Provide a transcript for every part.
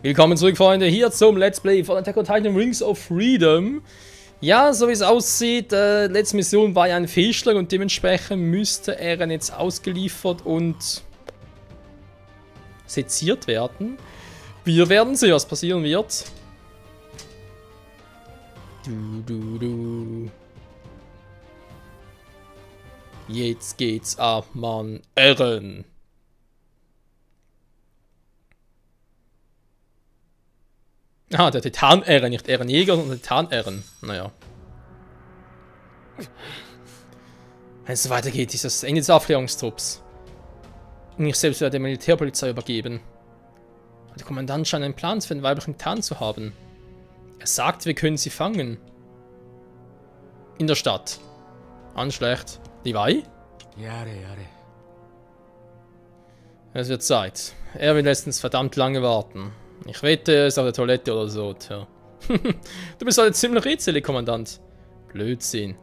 Willkommen zurück, Freunde, hier zum Let's Play von Attack on Titan Rings of Freedom. Ja, so wie es aussieht, letzte Mission war ja ein Fehlschlag und dementsprechend müsste Eren jetzt ausgeliefert und seziert werden. Wir werden sehen, was passieren wird. Jetzt geht's ab, Mann. Eren. Ah, der Titan-Eren, nicht Ehrenjäger, sondern Titan-Eren. Naja. Wenn es so weitergeht, ist das Ende des Aufklärungstrupps. Und ich selbst werde der Militärpolizei übergeben. Der Kommandant scheint einen Plan für den weiblichen Titan zu haben. Er sagt, wir können sie fangen. In der Stadt. Anschlecht. Levi? Es wird Zeit. Erwin lässt uns verdammt lange warten. Ich wette, er ist auf der Toilette oder so, tja. Du bist halt ziemlich redselig, Kommandant. Blödsinn.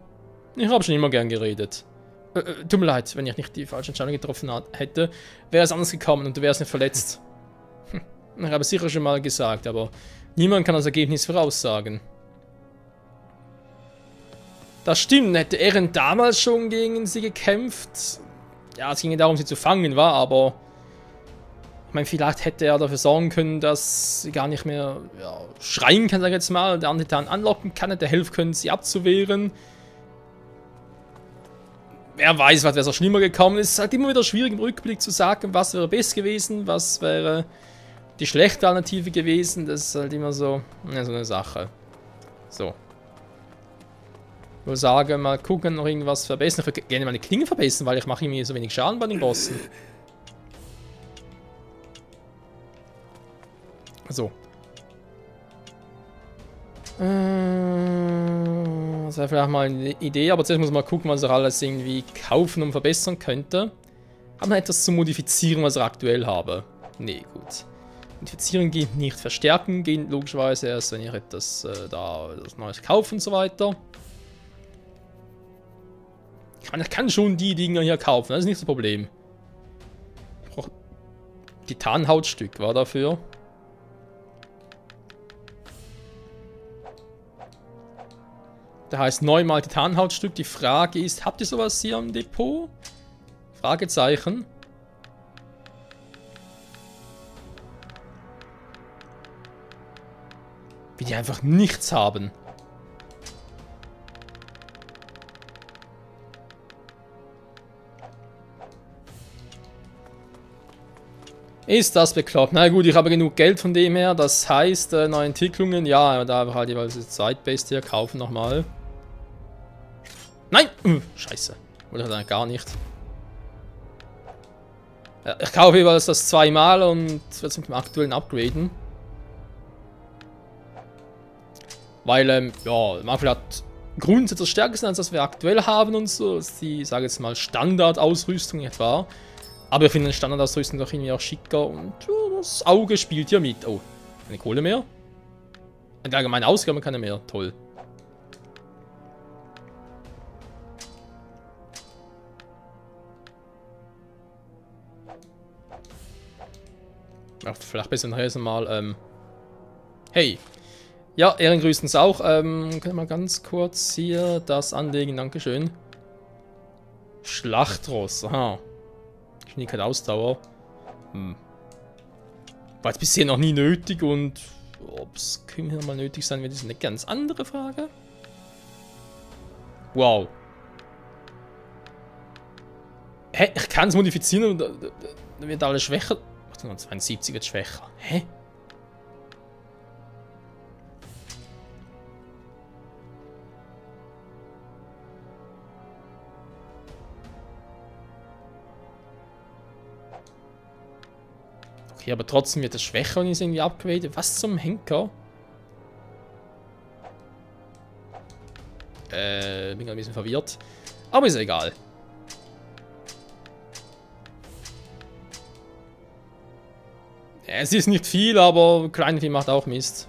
Ich habe schon immer gern geredet. Tut mir leid, wenn ich nicht die falsche Entscheidung getroffen hätte, wäre es anders gekommen und du wärst nicht verletzt. Ich habe es sicher schon mal gesagt, aber niemand kann das Ergebnis voraussagen. Das stimmt, hätte Eren damals schon gegen sie gekämpft. Ja, es ging darum, sie zu fangen, war, aber ich meine, vielleicht hätte er dafür sorgen können, dass sie gar nicht mehr schreien kann, sag ich jetzt mal, der Antitan anlocken kann, hätte helfen können, sie abzuwehren. Wer weiß, was wäre so schlimmer gekommen. Es ist halt immer wieder schwierig im Rückblick zu sagen, was wäre best gewesen, was wäre die schlechte Alternative gewesen. Das ist halt immer so, ja, so eine Sache. So. Ich würde sagen, mal gucken, noch irgendwas verbessern. Ich würde gerne meine Klinge verbessern, weil ich mache mir so wenig Schaden bei den Bossen. So. Das wäre vielleicht mal eine Idee, aber zuerst muss man mal gucken, was er alles irgendwie kaufen und verbessern könnte. Haben wir etwas zu modifizieren, was ich aktuell habe? Nee, gut. Modifizieren geht nicht, verstärken geht logischerweise erst, wenn ich etwas das Neues kaufe und so weiter. Ich kann schon die Dinger hier kaufen, das ist nicht das Problem. Ich brauche Titanhautstück, war dafür. Da heißt 9 Titanhautstück. Die Frage ist, habt ihr sowas hier im Depot? Fragezeichen. Wie die einfach nichts haben. Ist das bekloppt? Na gut, ich habe genug Geld von dem her. Das heißt, neue Entwicklungen. Ja, da habe ich halt jeweils das Zeitbeste hier kaufen nochmal. Nein! Scheiße. Oder dann gar nicht. Ich kaufe jeweils das 2-mal und werde es mit dem aktuellen upgraden. Weil, ja, Marvel hat grundsätzlich stärker als das wir aktuell haben und so. Das ist die, sage jetzt mal, Standardausrüstung etwa. Aber ich finde Standardausrüstung doch irgendwie auch schicker und ja, das Auge spielt hier mit. Oh, keine Kohle mehr? Allgemeine Ausgaben keine mehr. Toll. Ach, vielleicht besser nachher mal, hey. Ja, Ehren grüßt uns auch. Können wir mal ganz kurz hier das anlegen. Dankeschön. Schlachtross. Aha. Geschwindigkeit, Ausdauer. War jetzt bisher noch nie nötig und ob es hier mal nötig sein wird, ist eine ganz andere Frage. Wow. Hä? Ich kann es modifizieren und dann wird alles schwächer. 72 wird schwächer. Hä? Okay, aber trotzdem wird es schwächer, wenn ich es irgendwie upgrade. Was zum Henker? Bin ein bisschen verwirrt. Aber ist egal. Es ist nicht viel, aber Kleinvieh macht auch Mist.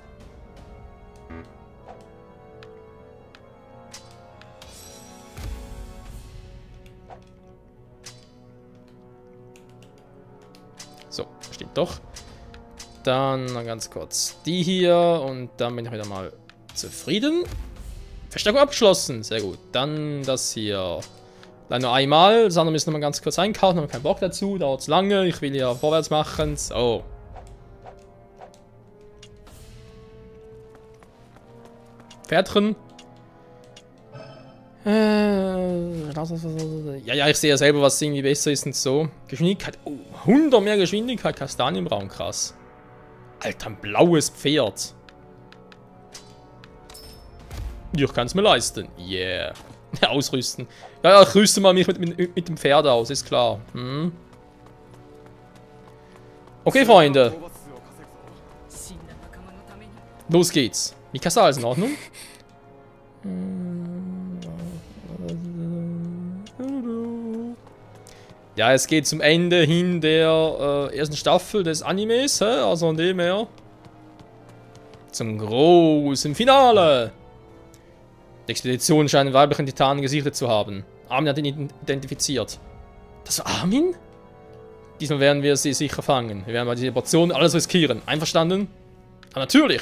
So, stimmt doch. dann noch ganz kurz die hier und dann bin ich wieder mal zufrieden. Verstärkung abgeschlossen, sehr gut. Dann das hier. Leider nur einmal, das andere müssen wir mal ganz kurz einkaufen, haben wir keinen Bock dazu, dauert zu lange, ich will ja vorwärts machen. So. Pferdchen. Ja, ich sehe ja selber, was irgendwie besser ist und so. Geschwindigkeit. Oh, 100 mehr Geschwindigkeit. Kastanienbraun, krass. Alter, ein blaues Pferd. Ich kann es mir leisten. Yeah. Ausrüsten. Ja, ich rüste mal mich mit dem Pferd aus, ist klar. Hm. Okay, Freunde. Los geht's. Mikasa ist in Ordnung. Ja, es geht zum Ende hin der ersten Staffel des Animes, also von dem her. Zum großen Finale. Die Expedition scheint einen weiblichen Titanen gesichert zu haben. Armin hat ihn identifiziert. Das war Armin? Diesmal werden wir sie sicher fangen. Wir werden bei dieser Portion alles riskieren. Einverstanden? Ja, natürlich.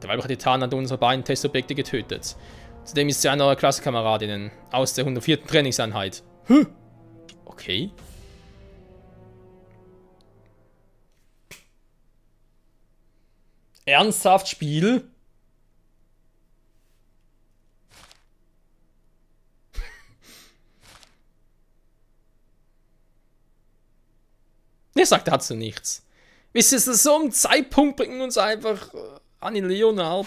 Der weibliche Titan hat unsere beiden Testobjekte getötet. Zudem ist sie eine eurer Klassenkameradinnen aus der 104. Trainingseinheit. Okay. Ernsthaft Spiel? Ich sag dazu nichts. Wisst ihr, so ein Zeitpunkt bringen uns einfach Annie Leonard.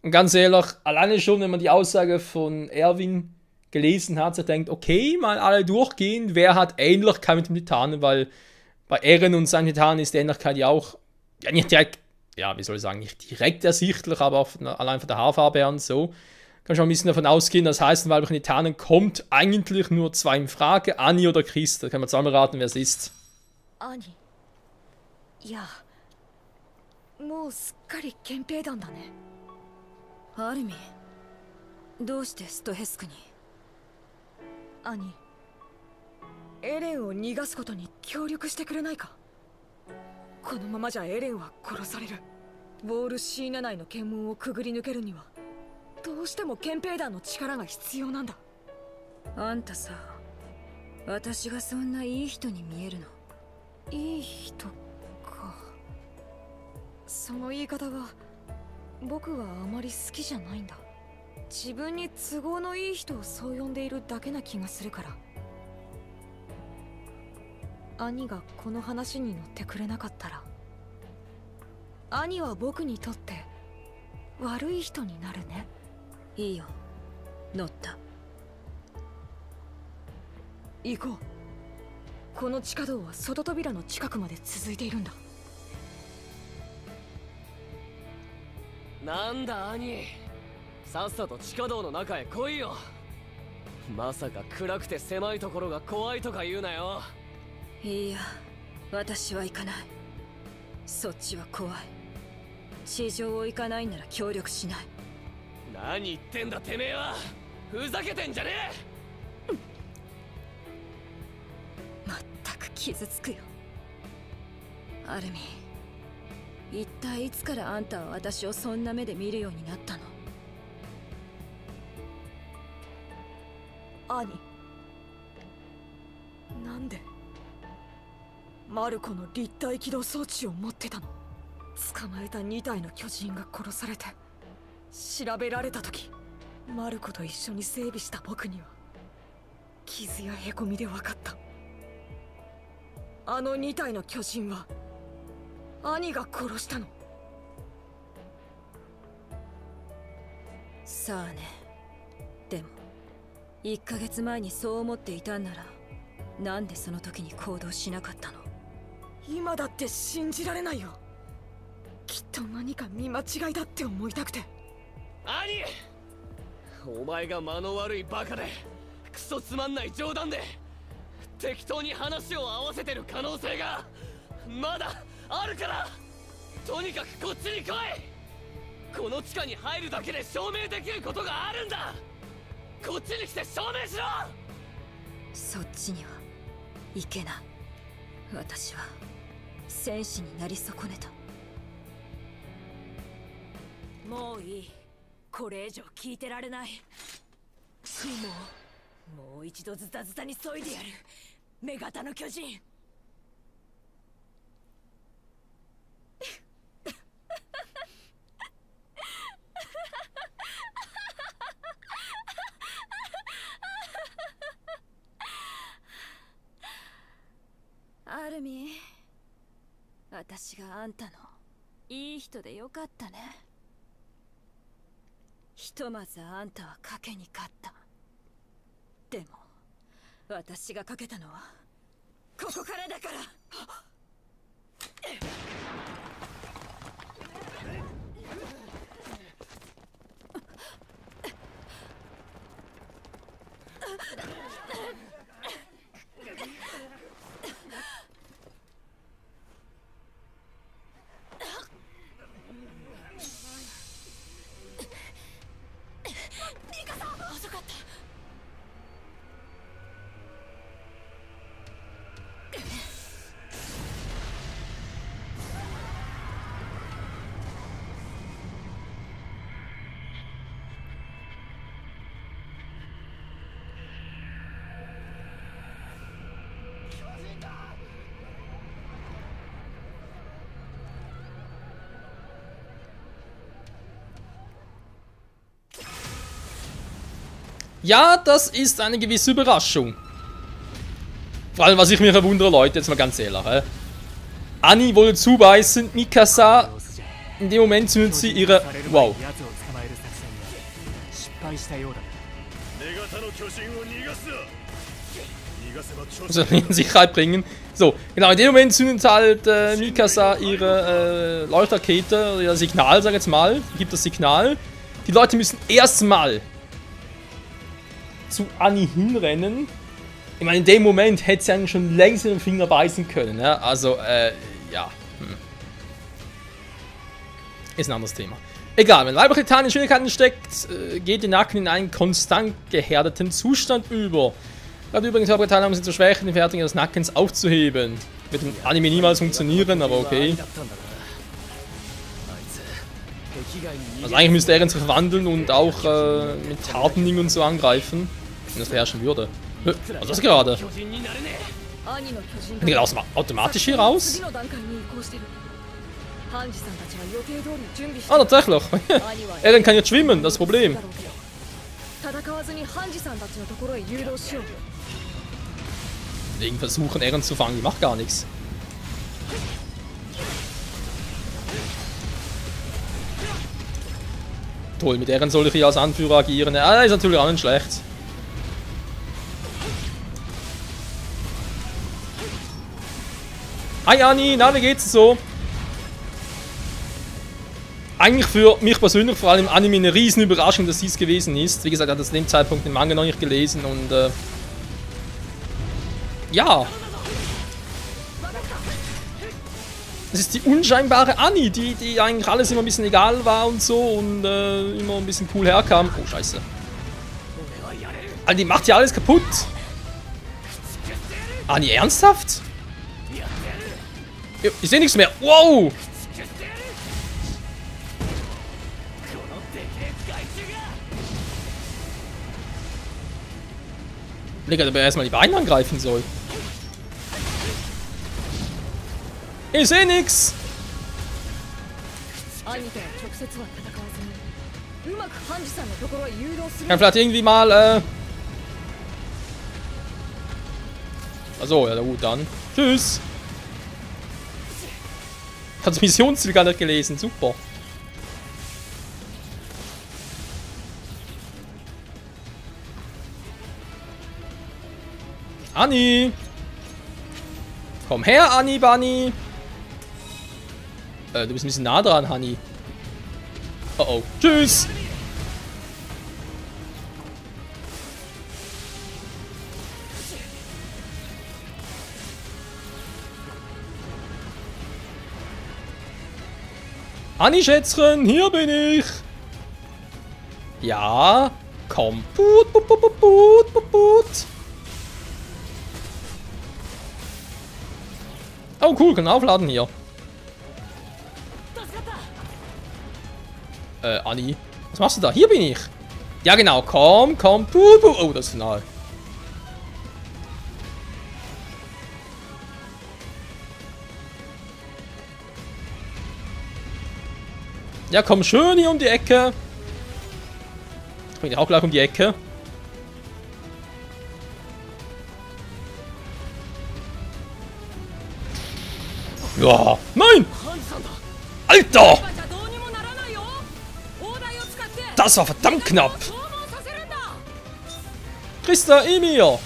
Und ganz ehrlich, alleine schon, wenn man die Aussage von Erwin gelesen hat, so denkt, okay, mal alle durchgehen, wer hat Ähnlichkeit mit dem Titanen, weil bei Eren und seinem Titanen ist die Ähnlichkeit ja auch, ja nicht direkt, ja, wie soll ich sagen, nicht direkt ersichtlich, aber auch allein von der Haarfarbe her und so. Kann schon ein bisschen davon ausgehen, das heißt, weil bei Titanen kommt eigentlich nur zwei in Frage, Annie oder Chris. Da kann man zusammen raten, wer es ist. Annie. Ja. もうすっかり憲兵団だね。アルミ、どうしてストヘスクに？兄、エレンを逃がすことに協力してくれないか？このままじゃエレンは殺される。ウォール C7 内の検問をくぐり抜けるにはどうしても憲兵団の力が必要なんだ。あんたさ、私がそんないい人に見えるの？いい人か。その言い方が僕はあまり好きじゃないんだ。自分に都合のいい人をそう呼んでいるだけな気がするから。兄がこの話に乗ってくれなかったら、兄は僕にとって悪い人になるね。いいよ、乗った。行こう。この地下道は外扉の近くまで続いているんだ。なんだ兄、さっさと地下道の中へ来いよ。まさか暗くて狭いところが怖いとか言うなよ。いや、私は行かない。そっちは怖い。地上を行かないなら協力しない。何言ってんだてめえは。ふざけてんじゃねえ。まったく傷つくよ。アルミ、一体いつからあんたは私をそんな目で見るようになったの？兄、なんでマルコの立体起動装置を持ってたの？捕まえた2体の巨人が殺されて調べられた時、マルコと一緒に整備した僕には傷やへこみで分かった。あの2体の巨人は兄が殺したの。さあね。でも1ヶ月前にそう思っていたんなら、なんでその時に行動しなかったの？今だって信じられないよ。きっと何か見間違いだって思いたくて。兄、お前が間の悪いバカでクソつまんない冗談で適当に話を合わせてる可能性がまだあるから、とにかくこっちに来い。この地下に入るだけで証明できることがあるんだ。こっちに来て証明しろ。そっちには行けない。私は戦士になり損ねた。もういい。これ以上聞いてられない。もう一度ズタズタに削いでやる。女型の巨人。アルミ、私があんたのいい人でよかったね。ひとまずあんたは賭けに勝った。でも私が賭けたのはここからだから。遅かった。Ja, das ist eine gewisse Überraschung. Vor allem, was ich mir verwundere, Leute, jetzt mal ganz ehrlich. Annie wollte zubeißen, Mikasa, in dem Moment zündet sie ihre... Wow. Muss er in Sicherheit bringen. So, genau, in dem Moment zündet halt Mikasa ihre Leuchtrakete, oder ihr Signal, sag ich jetzt mal. Gibt das Signal. Die Leute müssen erstmal zu Annie hinrennen. Ich meine, in dem Moment hätte sie eigentlich schon längst in den Finger beißen können. Ja? Also, ja. Ist ein anderes Thema. Egal, wenn weibliche Titan in Schwierigkeiten steckt, geht die Nacken in einen konstant gehärdeten Zustand über. Gerade übrigens, weibliche Titan haben sie zur Schwäche, die Fertigung des Nackens aufzuheben. Wird im Anime niemals funktionieren, aber okay. Also eigentlich müsste er ihn verwandeln und auch mit Hardening und so angreifen. Wenn das beherrschen würde. Was ist das gerade? Kann ich automatisch hier raus? Ah, tatsächlich. Eren kann jetzt schwimmen, das ist das Problem. Wegen versuchen, Eren zu fangen, die macht gar nichts. Toll, mit Eren soll ich hier als Anführer agieren. Ah, ist natürlich auch nicht schlecht. Hi Annie, na, wie geht's so? Eigentlich für mich persönlich, vor allem im Anime, eine riesen Überraschung, dass dies gewesen ist. Wie gesagt, ich hatte zu dem Zeitpunkt den Manga noch nicht gelesen und ja. Das ist die unscheinbare Annie, die eigentlich alles immer ein bisschen egal war und so und immer ein bisschen cool herkam. Oh, scheiße. Alter, die macht ja alles kaputt. Annie, ernsthaft? Ich sehe nichts mehr. Wow! Digga, der erstmal die Beine angreifen soll. Ich sehe nix! Kann vielleicht irgendwie mal, Achso, ja gut, dann. Tschüss! Ich habe das Missionsziel gar nicht gelesen, super. Annie! Komm her, Annie Bunny! Du bist ein bisschen nah dran, Honey. Oh oh. Tschüss! Annie Schätzchen, hier bin ich! Ja, komm. Put, put, put, put, put, put, put. Oh cool, kann aufladen hier. Anni. Was machst du da? Hier bin ich. Ja genau, komm, komm. Oh, das ist nahe. Ja, komm schön hier um die Ecke. Ich bring dich auch gleich um die Ecke. Ja, nein! Alter! Das war verdammt knapp! Christa, Emir!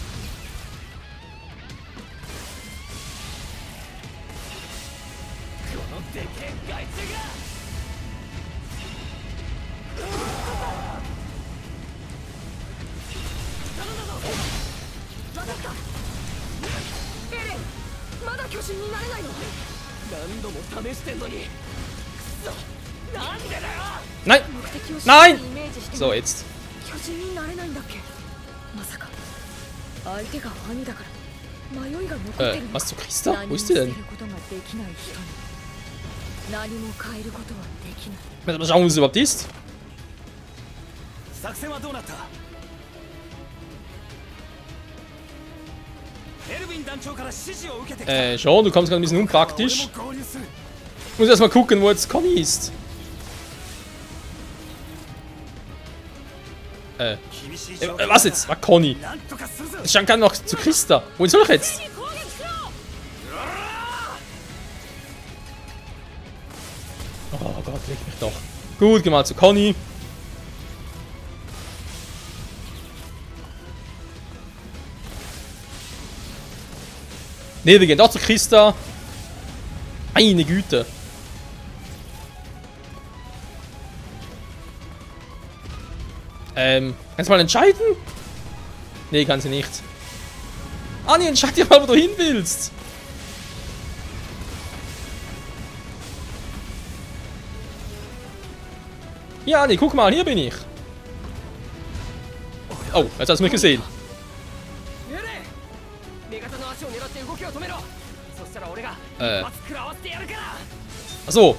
Nein! Nein! So, jetzt. Was zu Christa? Wo ist die denn? Mal schauen, wo es überhaupt ist. Schon, du kommst gerade ein bisschen unpraktisch. Ich muss erstmal gucken, wo jetzt Conny ist. Was jetzt? War Conny. Es scheint gerade noch zu Christa. Wohin soll ich jetzt? Oh Gott, leg mich doch. Gut, geh mal zu Conny. Ne, wir gehen doch zu Christa. Meine Güte. Kannst du mal entscheiden? Nee, kann sie nicht. Anni, entscheid dir mal, wo du hin willst. Ja, Anni, guck mal, hier bin ich. Oh, jetzt hast du mich gesehen. Achso.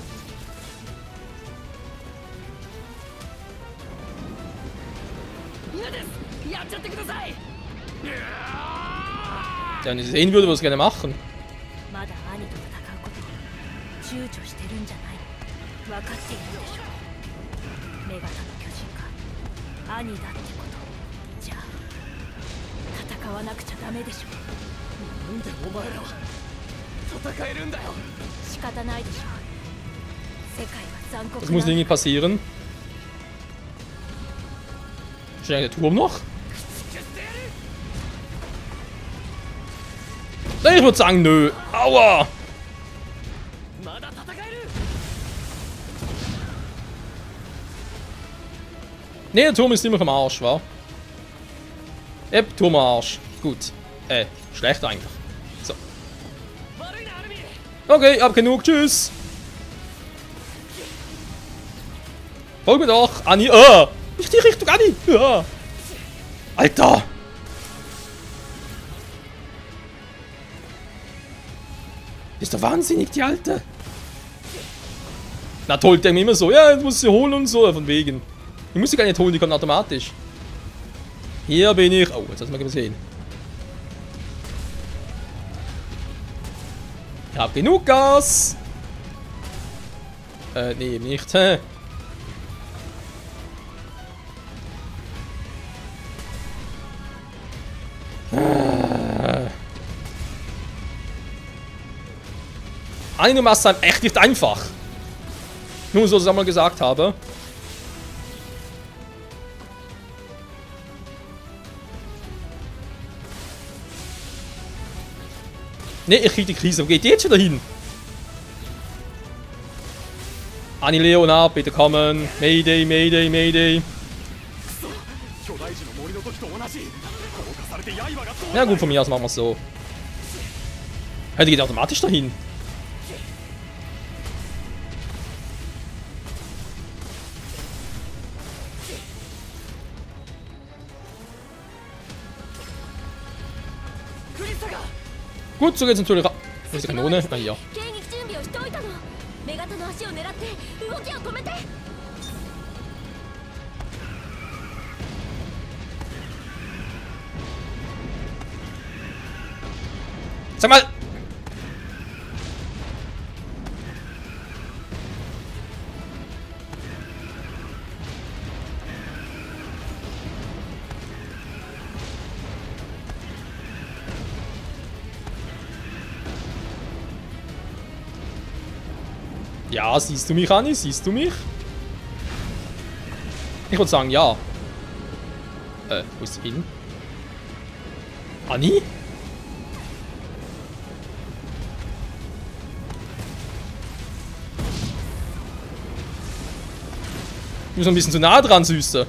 Ja, wenn ich sehen würde, würde ich es gerne machen. Das muss irgendwie passieren. Steht der Turm noch? Ich würde sagen, nö. Aua! Ne, der Turm ist immer am Arsch, wa? Turm am Arsch. Gut. Schlecht eigentlich. So. Okay, hab genug. Tschüss. Folg mir doch. Anni. Nicht die Richtung, Anni. Ja. Alter. Ist doch wahnsinnig, die Alte. Na toll, denkt mir immer so, ja, du musst sie holen und so, von wegen. Ich muss sie gar nicht holen, die kommen automatisch. Hier bin ich. Oh, jetzt hast du mal gesehen. Ich hab genug Gas. Nee, nicht, hä? Anni, machst es echt nicht einfach. Nur so, dass ich es einmal gesagt habe. Ne, ich krieg die Krise. Wo geht die jetzt schon dahin? Anni, Leonard, bitte kommen. Mayday, Mayday, Mayday. Ja gut, von mir aus machen wir es so. Ja, die geht automatisch dahin. Gut, so geht's natürlich. Wo ist die Kanone? Ah, ja. 迎撃準備をしておいたの。女型の足を狙って動きを止めて。 Sag mal! Ja, siehst du mich, Anni? Siehst du mich? Ich würde sagen, ja. Wo ist sie hin? Anni? Du bist ein bisschen zu nah dran, Süße.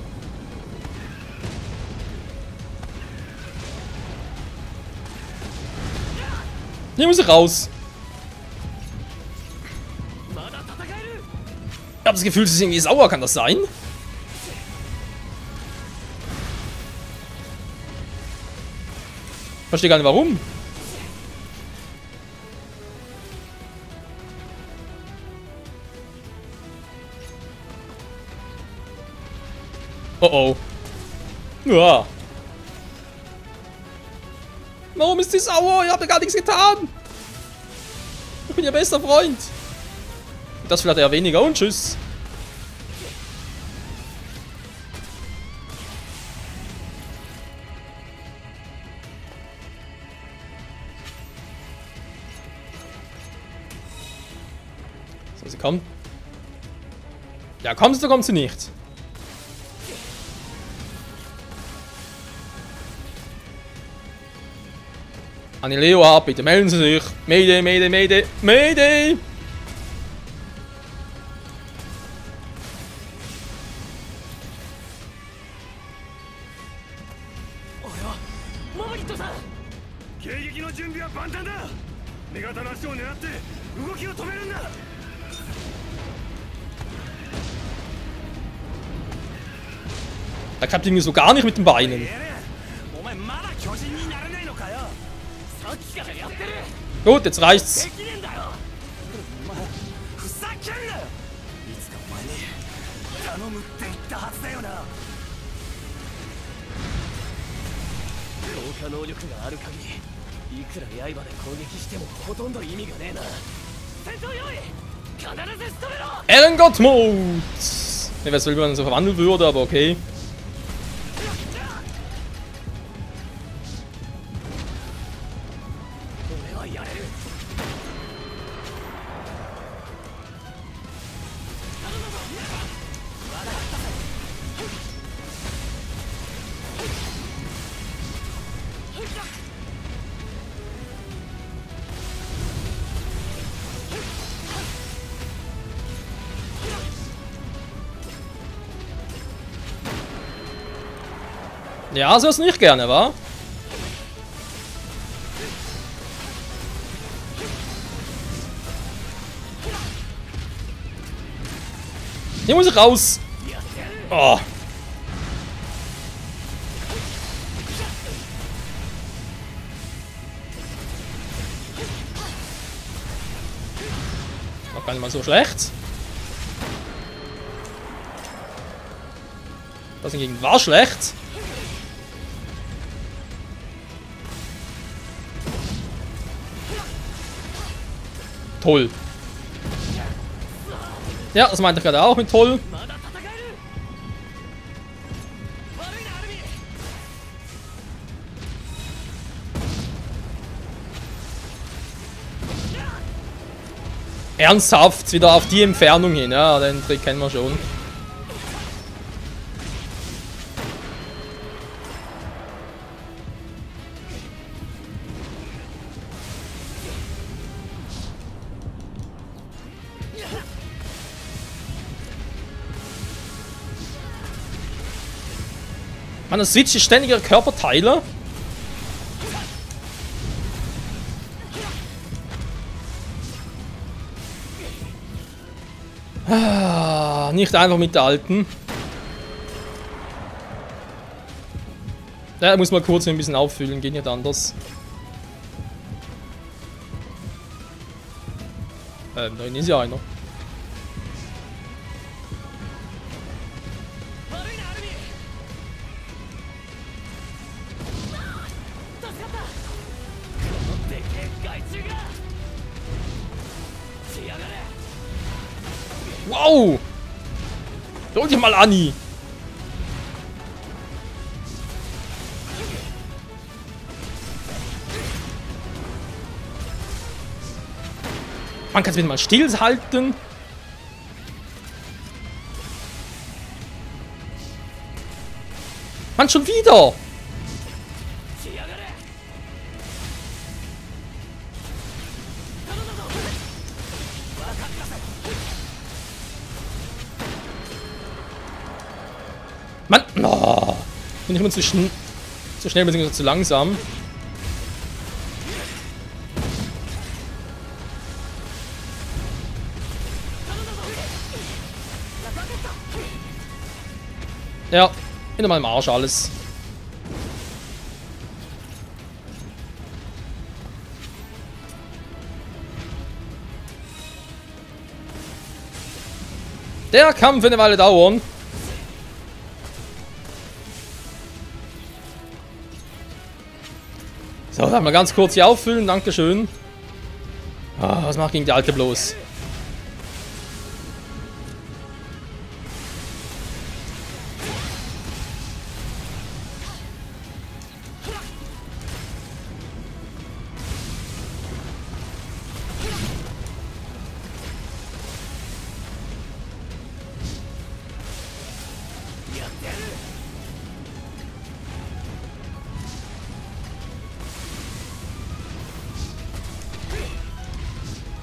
Hier muss ich raus. Ich habe das Gefühl, sie ist irgendwie sauer. Kann das sein? Verstehe gar nicht, warum. Oh oh. Ja. Warum ist sie sauer? Ich habe gar nichts getan. Ich bin ihr bester Freund. Das vielleicht eher weniger und tschüss. So, sie kommt. Ja, kommst du, kommt sie nicht. Anni Leo ab, bitte melden Sie sich. Mayday, Mayday, Mayday, Mayday! Da klappt irgendwie so gar nicht mit den Beinen. Gut, jetzt reicht's. Ehrengott-Mode! Ich weiß nicht, wie man so verwandeln würde, aber okay. Ja, so ist nicht gerne, wa? Hier muss ich raus. Oh. Noch gar nicht mal so schlecht. Das hingegen war schlecht. Toll. Ja, das meinte ich gerade auch mit toll. Ernsthaft, wieder auf die Entfernung hin. Ja, den Trick kennen wir schon. Man, das Switch ist ständiger Körperteile. Ah, nicht einfach mit der alten. Ja, muss mal kurz ein bisschen auffüllen, geht nicht anders. Nein, ist ja einer. Wow! Hol dich mal, Anni! Man kann es wieder mal stillhalten. Mann, schon wieder! Mann! Oh, bin ich immer zu schnell bzw. zu langsam. Ja, hinter meinem Arsch alles. Der Kampf wird eine Weile dauern. So, dann mal ganz kurz hier auffüllen, dankeschön. Ah, was macht gegen die Alte bloß?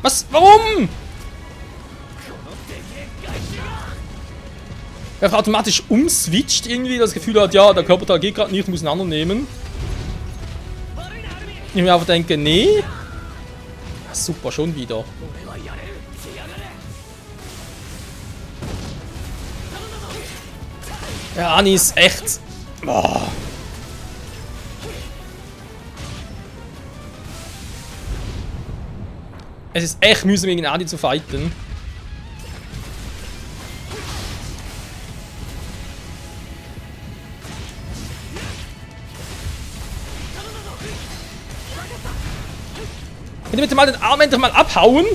Was? Warum? Er automatisch umswitcht irgendwie, das Gefühl hat, ja, der Körperteil geht gerade nicht, muss einen anderen nehmen. Ich mir einfach denke, nee. Super, schon wieder. Ja, Anni ist echt... Oh. Es ist echt mühsam, gegen Adi zu fighten. Könnt ihr bitte mal den Arm endlich mal abhauen?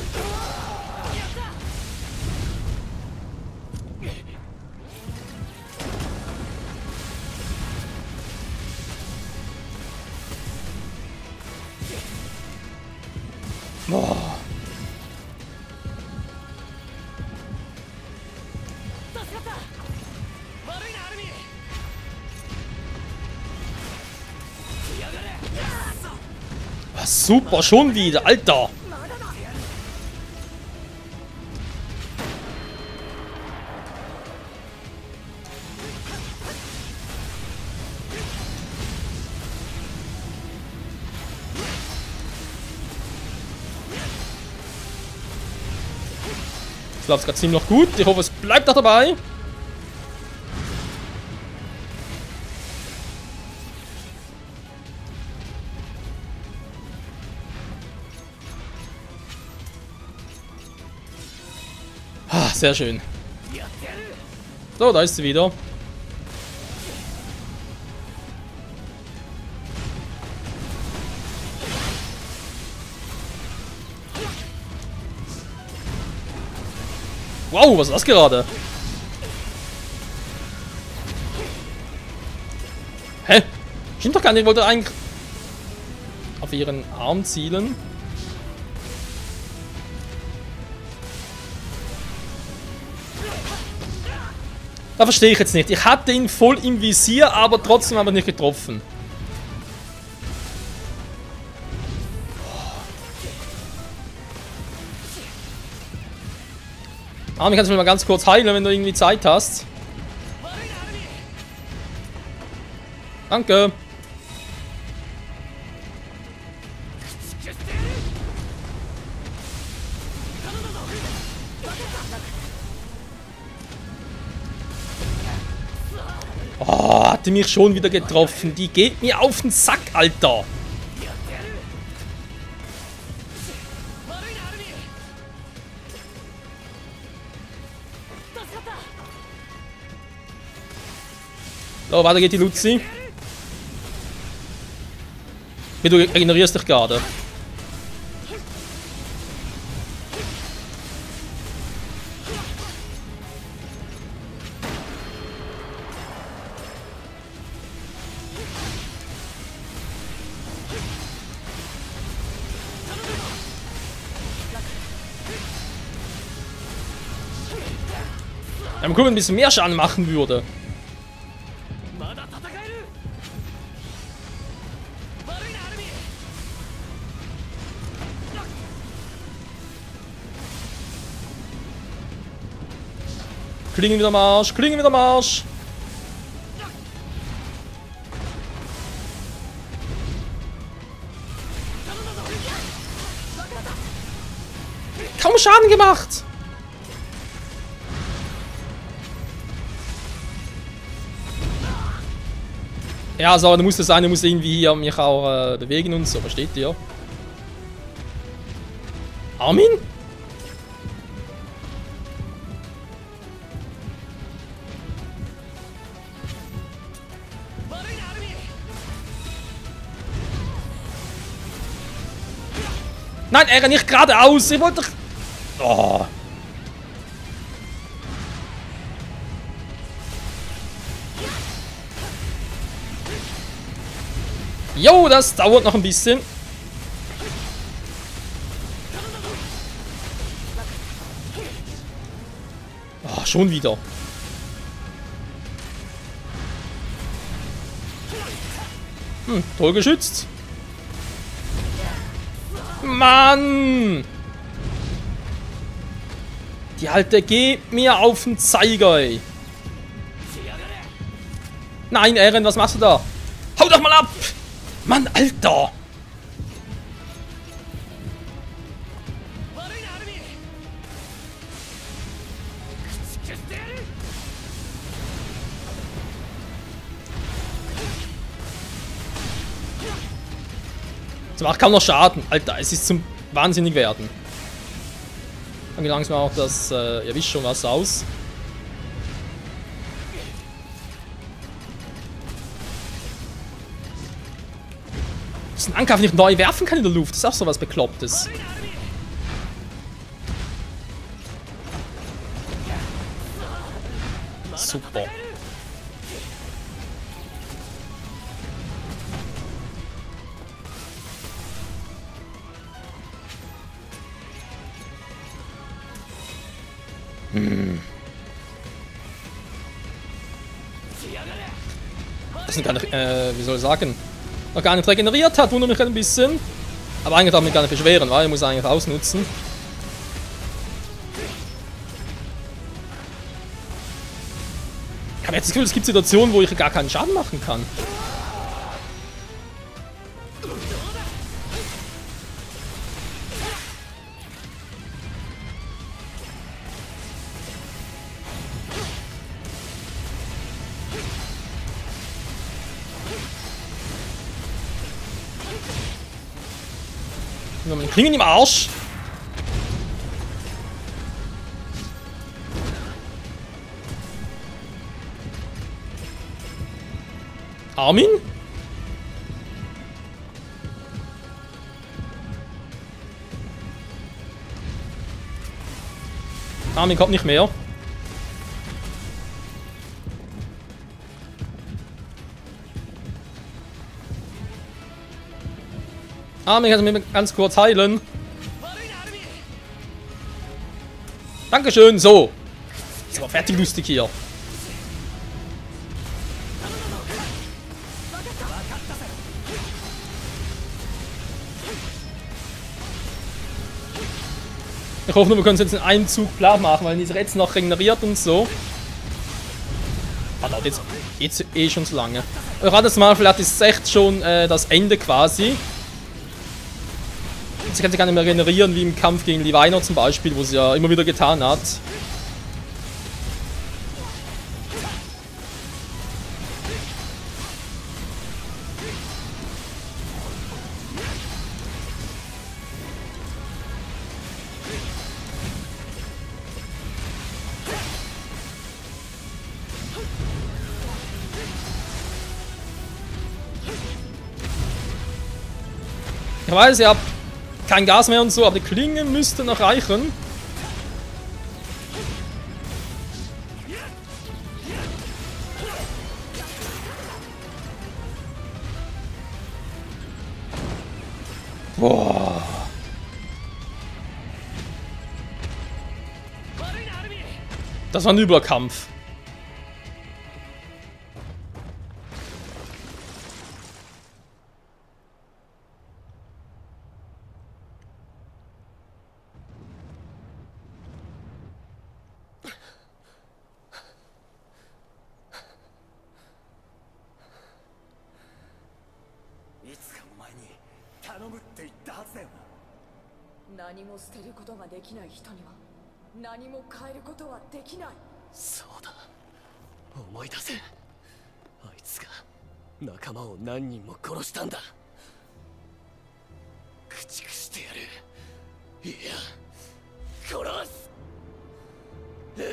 Oh. Super, schon wieder, Alter! Das läuft gerade ziemlich gut. Ich hoffe, es bleibt auch dabei. Sehr schön. So, da ist sie wieder. Wow, was ist das gerade? Hä? Stimmt doch gar nicht, ich wollte eigentlich auf ihren Arm zielen. Da verstehe ich jetzt nicht. Ich hatte ihn voll im Visier, aber trotzdem habe ich nicht getroffen. Armin, kannst du mich mal ganz kurz heilen, wenn du irgendwie Zeit hast? Danke. Oh, hat die mich schon wieder getroffen. Die geht mir auf den Sack, Alter. So, weiter geht die Luzi. Wie du regenerierst dich gerade. Ja, mal gucken, ein bisschen mehr Schaden machen würde. Klingen wieder am Arsch, Klingen wieder am Arsch. Kaum Schaden gemacht. Ja, so, da muss das eine muss irgendwie hier mich auch bewegen und so, versteht ihr? Armin? Nein, er rennt nicht geradeaus. Ich wollte doch... Oh. Jo, das dauert noch ein bisschen. Oh, schon wieder. Toll geschützt. Mann! Die Alte geht mir auf den Zeiger, ey. Nein, Eren, was machst du da? Hau doch mal ab! Mann, Alter! Das macht kaum noch Schaden. Alter, es ist zum wahnsinnig werden. Dann gelangt mir auch das, ihr wisst schon was aus. Das ist ein Angriff, den ich neu werfen kann in der Luft. Das ist auch so was Beklopptes. Super. Das sind gar nicht, wie soll ich sagen, noch gar nicht regeneriert hat, wundert mich ein bisschen. Aber eigentlich darf ich mich gar nicht beschweren, weil ich muss eigentlich ausnutzen. Ich habe jetzt das Gefühl, es gibt Situationen, wo ich gar keinen Schaden machen kann. Wir haben einen Klingen im Arsch. Armin? Armin kommt nicht mehr. Armin, kannst du mir ganz kurz heilen? Dankeschön, so. Ist aber fertig lustig hier. Ich hoffe nur, wir können es jetzt in einem Zug klar machen, weil dieser jetzt noch regeneriert und so. Hat jetzt eh schon so lange. Gerade das Mal, vielleicht ist es echt schon das Ende quasi. Sie kann sich gar nicht mehr regenerieren, wie im Kampf gegen Levi'ner zum Beispiel, wo sie ja immer wieder getan hat. Ich weiß, ihr habt kein Gas mehr und so, aber die Klingen müssten noch reichen. Boah. Das war ein übler Kampf.そうだ思い出せ。あいつが仲間を何人も殺したんだ。駆逐してやる。いや殺す。仕方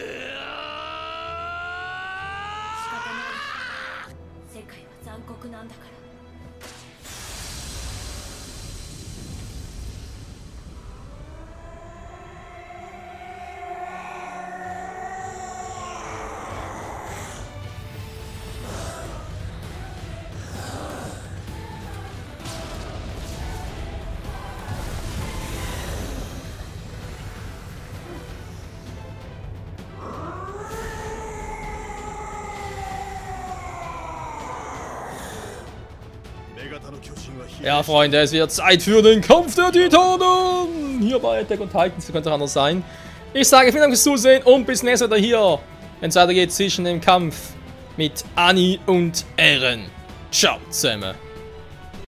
ない。世界は残酷なんだから。Ja, Freunde, es wird Zeit für den Kampf der Titanen! Hier bei Attack on Titan, so könnte es anders sein. Ich sage vielen Dank fürs Zusehen und bis nächstes Mal hier, wenn es weitergeht zwischen dem Kampf mit Annie und Eren. Ciao zusammen!